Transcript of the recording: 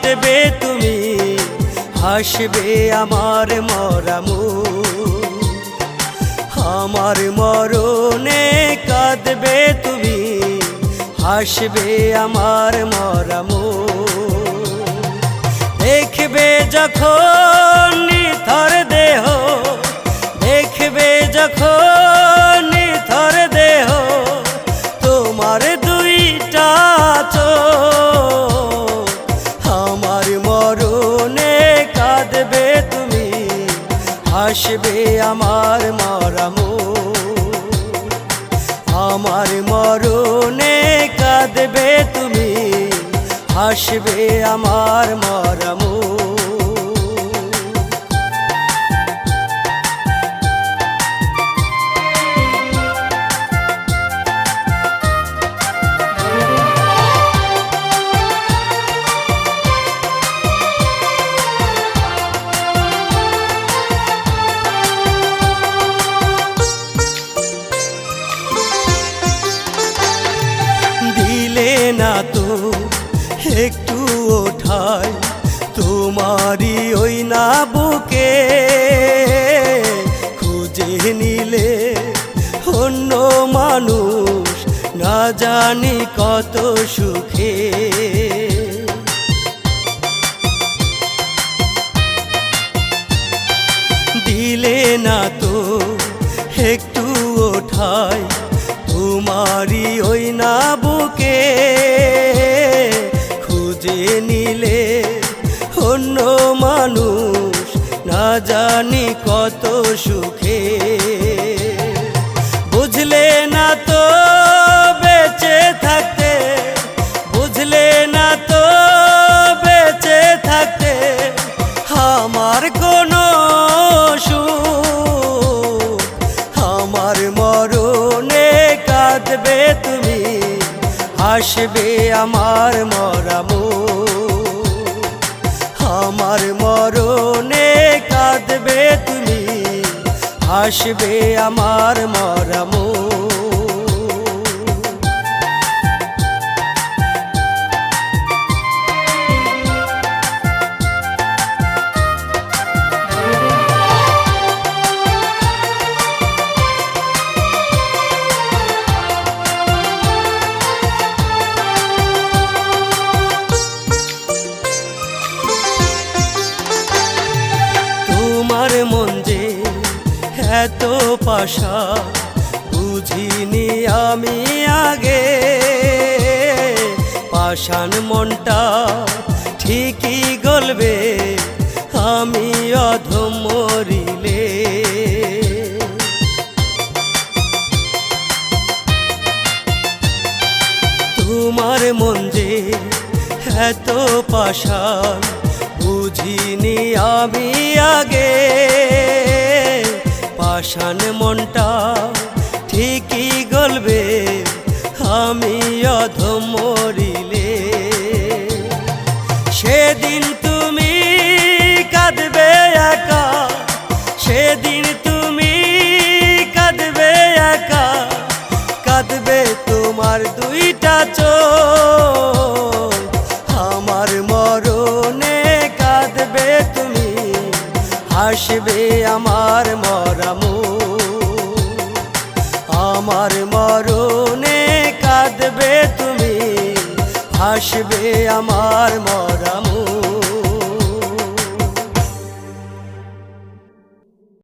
কাঁদবে তুমি, হাসবে আমার মরামু। আমার মরণে কাঁদবে তুমি, হাসবে আমার মরামু। দেখবে যখন নিথর দেহ, দেখবে যখন নিথর দেহ, তোমার দুইটা চোখ। আমার মরণে কাঁদবে তুমি, হাসবে আমার মরামু। আমার মরণে কাঁদবে তুমি, হাসবে আমার মরামু। দিলে না তো একটু ওঠাই তোমারি ওই না বুকে, খুঁজে নিলে অন্য মানুষ না জানি কত সুখে। দিলে না তো একটু ওঠাই তোমারি ওই না বুকে, খুঁজে নিলে অন্য মানুষ না জানি কত সুখে। বুঝলে না তো বেঁচে থাকতে, বুঝলে না তো বেঁচে থাকতে আমার কোনো সুখ। আমার মরণে কাঁদবে তুমি, হাসবে আমার মরামু। আমার মরণে কাঁদবে তুমি, হাসবে আমার মরামু। তোমার মন যে এত পাশা বুঝিনি আমি আগে, পাষাণ মনটা ঠিকই গলবে আমি অধম মরিলে। তোমার মন যে এত পাষাণ বুঝিনি আমি আগে, পাষাণ মনটা ঠিকই গলবে আমি অধম মরিলে। সেদিন তুমি কাঁদবে একা, সেদিন তুমি কাঁদবে একা, কাঁদবে তোমার দুইটা চোখ। আমার মরণে কাঁদবে তুমি, হাসবে আমার মরামু। আমার মরণে কাঁদবে তুমি, হাসবে আমার মরামু।